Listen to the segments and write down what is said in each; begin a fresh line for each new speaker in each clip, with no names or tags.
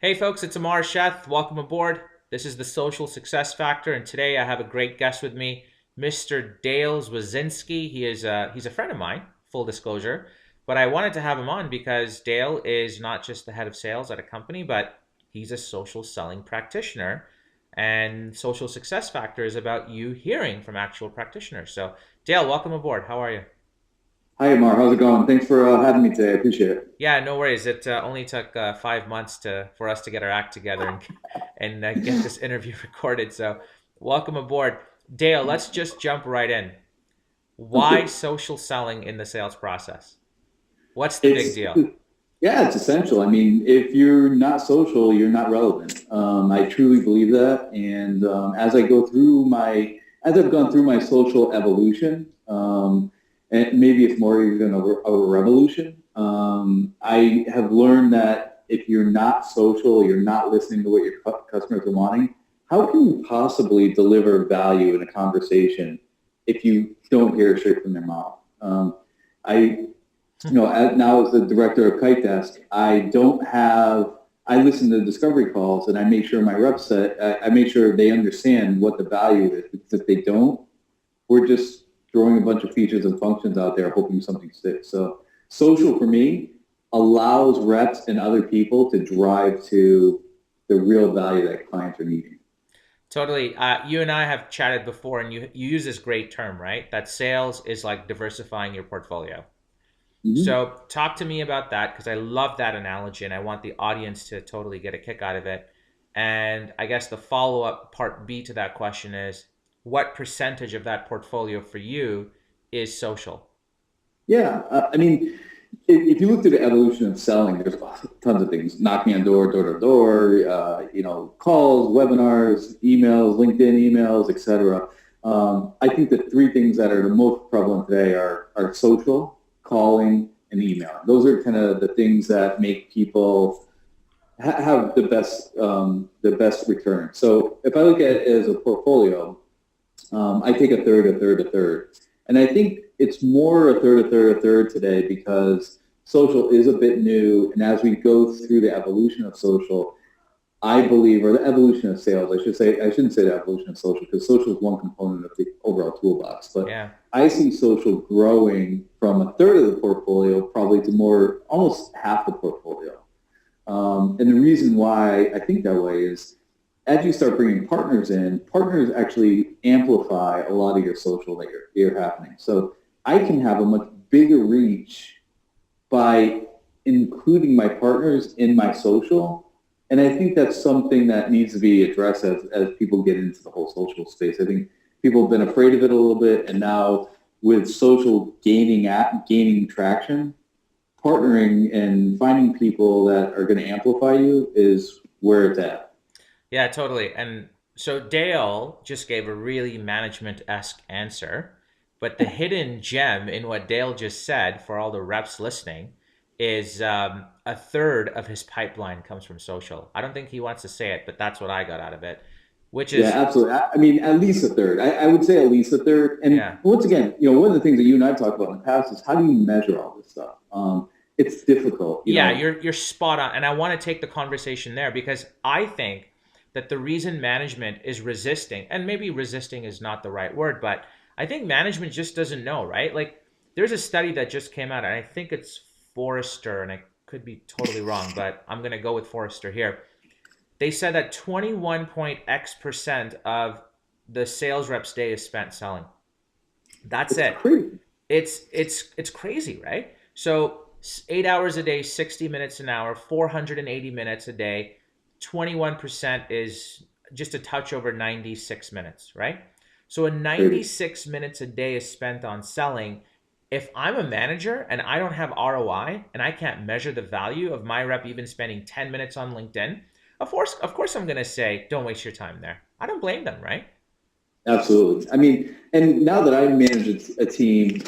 Hey folks, it's Amar Sheth. Welcome aboard. This is the Social Success Factor, and today I have a great guest with me, Mr. Dale Zwizinski. He's a friend of mine, full disclosure, but I wanted to have him on because Dale is not just the head of sales at a company, but he's a social selling practitioner. And Social Success Factor is about you hearing from actual practitioners. So, Dale, welcome aboard. How are you?
Hi, Amar. How's it going? Thanks for having me today. I appreciate it.
Yeah, no worries. It only took 5 months for us to get our act together and get this interview recorded. So, welcome aboard, Dale. Let's just jump right in. Why
Okay.
social selling in the sales process? What's the big
It's
deal?
yeah, it's essential. I mean, if you're not social, you're not relevant. I truly believe that. And as I've gone through my social evolution, and maybe it's more even a revolution. I have learned that if you're not social, you're not listening to what your customers are wanting. How can you possibly deliver value in a conversation if you don't hear it straight from their mouth? I now as the director of Kite Desk, I listen to discovery calls and I make sure my reps I make sure they understand what the value is, because if they don't, we're just throwing a bunch of features and functions out there hoping something sticks. So social for me allows reps and other people to drive to the real value that clients are needing.
Totally. You and I have chatted before, and you use this great term, right? That sales is like diversifying your portfolio.
Mm-hmm.
So, talk to me about that because I love that analogy and I want the audience to totally get a kick out of it. And I guess the follow up part B to that question is what percentage of that portfolio for you is social?
Yeah, I mean, if you look through the evolution of selling, there's tons of things: knocking on door to door, calls, webinars, emails, LinkedIn emails, etc. I think the three things that are the most prevalent today are social, calling, and email. Those are kind of the things that make people have the best return. So if I look at it as a portfolio, I take a third, a third, a third. And I think it's more a third, a third, a third today because social is a bit new. And as we go through the evolution of social, I believe, or the evolution of sales, I shouldn't say the evolution of social because social is one component of the overall toolbox. But
Yeah.
I see social growing from a third of the portfolio probably to more, almost half the portfolio. And the reason why I think that way is as you start bringing partners in, partners actually amplify a lot of your social that you're happening. So I can have a much bigger reach by including my partners in my social. And I think that's something that needs to be addressed as people get into the whole social space. I think people have been afraid of it a little bit. And now with social gaining traction, partnering and finding people that are going to amplify you is where it's at.
Yeah, totally. And so Dale just gave a really management esque answer. But the hidden gem in what Dale just said for all the reps listening is a third of his pipeline comes from social. I don't think he wants to say it, but that's what I got out of it, which
Yeah,
is,
absolutely. I mean, at least a third. I would say at least a third. And
yeah.
once again, one of the things that you and I've talked about in the past is how do you measure all this stuff? It's difficult,
Yeah, you're spot on, and I want to take the conversation there because I think that the reason management is resisting, and maybe resisting is not the right word, but I think management just doesn't know, right? Like, there's a study that just came out, and I think it's Forrester, and I could be totally wrong, but I'm gonna go with Forrester here. They said that 21 point X percent of the sales reps' day is spent selling. That's
It's
it.
crazy.
It's crazy, right? So 8 hours a day, 60 minutes an hour, 480 minutes a day, 21% is just a touch over 96 minutes, right? So a
Crazy.
96 minutes a day is spent on selling. If I'm a manager and I don't have ROI and I can't measure the value of my rep even spending 10 minutes on LinkedIn, of course I'm going to say don't waste your time there. I don't blame them, right?
Absolutely. I mean, and now that I manage a team,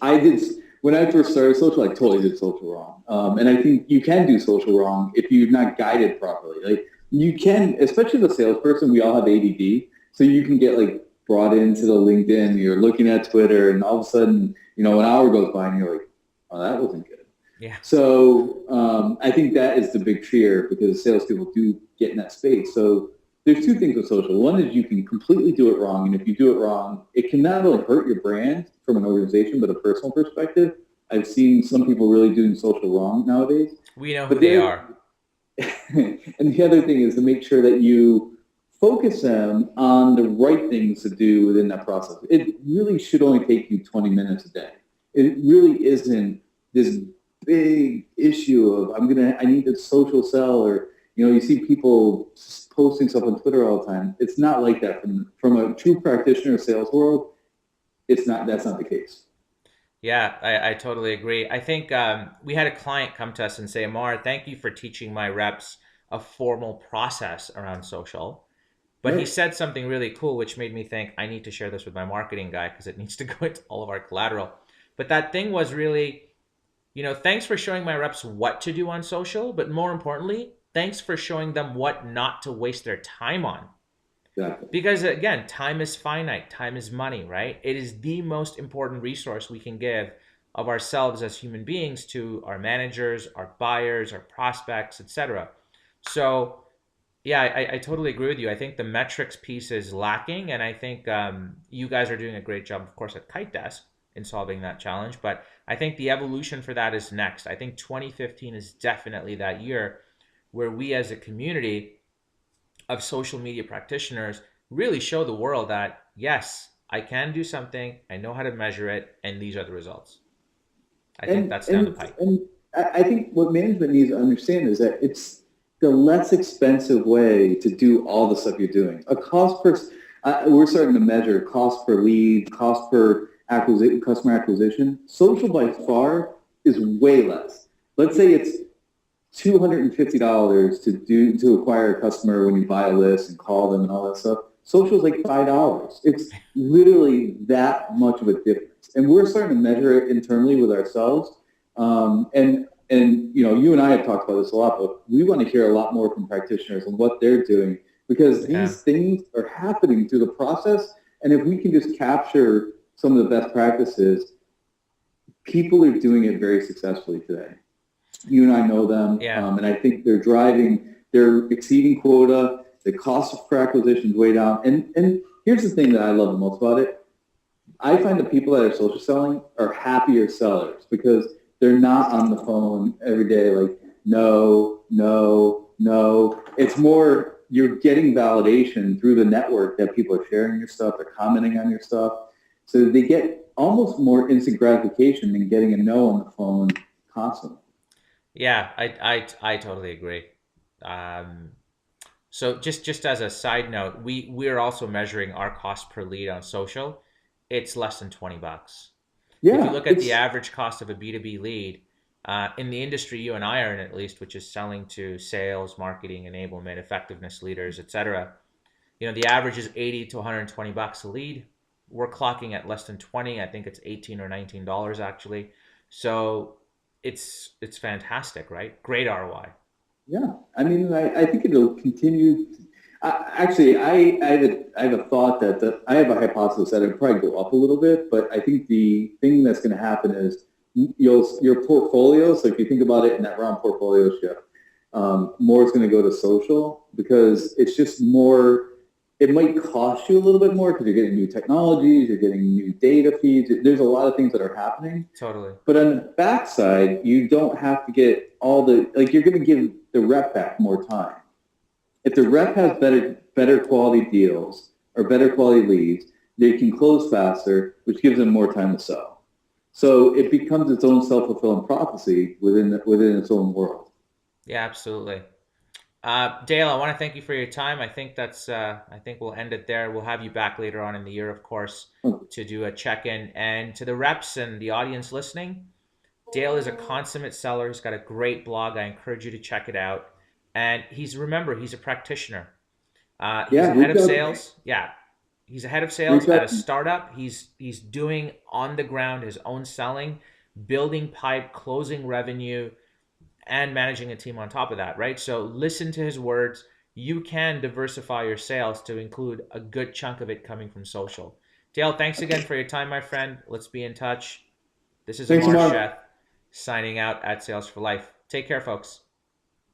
I did when I first started social, I totally did social wrong. And I think you can do social wrong if you're not guided properly. Like you can, especially the salesperson, we all have ADD, so you can get like brought into the LinkedIn. You're looking at Twitter, and all of a sudden, an hour goes by, and you're like, "Oh, that wasn't good."
Yeah.
So I think that is the big fear because salespeople do get in that space. So there's two things with social. One is you can completely do it wrong, and if you do it wrong, it can not only hurt your brand from an organization, but a personal perspective. I've seen some people really doing social wrong nowadays.
We know who
But
they
the
are.
and the other thing is to make sure that you focus them on the right things to do within that process. It really should only take you 20 minutes a day. It really isn't this big issue of I need to social sell, or you see people posting stuff on Twitter all the time. It's not like that from a true practitioner sales world. It's not. That's not the case.
Yeah, I totally agree. I think we had a client come to us and say, Amar, thank you for teaching my reps a formal process around social. But he
Right.
said something really cool, which made me think I need to share this with my marketing guy because it needs to go into all of our collateral. But that thing was really, thanks for showing my reps what to do on social, but more importantly, thanks for showing them what not to waste their time on.
Exactly.
Because again, time is finite, time is money, right? It is the most important resource we can give of ourselves as human beings to our managers, our buyers, our prospects, etc. So, yeah, I totally agree with you. I think the metrics piece is lacking, and I think you guys are doing a great job, of course, at Kite Desk in solving that challenge. But I think the evolution for that is next. I think 2015 is definitely that year where we as a community of social media practitioners really show the world that yes, I can do something, I know how to measure it, and these are the results. I think
And
that's down the
and
pike.
and I think what management needs to understand is that it's the less expensive way to do all the stuff you're doing. A cost per we're starting to measure cost per lead, cost per acquisition, customer acquisition. Social by far is way less. Let's say it's $250 to acquire a customer when you buy a list and call them and all that stuff. Social is like $5. It's literally that much of a difference, and we're starting to measure it internally with ourselves. And you and I have talked about this a lot, but we want to hear a lot more from practitioners and what they're doing because
Yeah.
these things are happening through the process. And if we can just capture some of the best practices, people are doing it very successfully today. You and I know them,
Yeah.
and I think they're exceeding quota. The cost of per acquisition is way down. And here's the thing that I love the most about it. I find the people that are social selling are happier sellers because they're not on the phone every day like, no, no, no. It's more you're getting validation through the network that people are sharing your stuff, they're commenting on your stuff. So they get almost more instant gratification than getting a no on the phone constantly.
Yeah, I totally agree. Um, so just as a side note, we're also measuring our cost per lead on social. It's less than $20. If you
Yeah,
look at the
it's
average cost of a B2B lead, in the industry you and I are in at least, which is selling to sales, marketing, enablement, effectiveness leaders, etc. The average is 80 to $120 a lead. We're clocking at less than 20. I think it's 18 or $19 actually. So it's fantastic, right? Great ROI.
yeah. I mean, I think it'll continue. Actually, I have a thought I have a hypothesis that it'll probably go up a little bit, but I think the thing that's going to happen is your portfolio. So if you think about it in that round portfolio shift, more is going to go to social because it's just more. It might cost you a little bit more because you're getting new technologies, you're getting new data feeds. There's a lot of things that are happening.
Totally.
But on the backside, you don't have to get all the like. You're going to give the rep back more time. If the rep has better quality deals or better quality leads, they can close faster, which gives them more time to sell. So it becomes its own self-fulfilling prophecy within its own world.
Yeah, absolutely. Dale, I want to thank you for your time. I think we'll end it there. We'll have you back later on in the year, of course, to do a check-in. And to the reps and the audience listening, Dale is a consummate seller. He's got a great blog. I encourage you to check it out. And he's a practitioner. He's
Yeah,
a head of sales. Yeah, he's a head of sales
reach
at
out.
a startup. He's doing on the ground his own selling, building pipe, closing revenue, and managing a team on top of that, right? So listen to his words. You can diversify your sales to include a good chunk of it coming from social. Dale, thanks again for your time, my friend. Let's be in touch. This is
Thanks,
Amar
Amar.
Sheth signing out at Sales for Life. Take care, folks.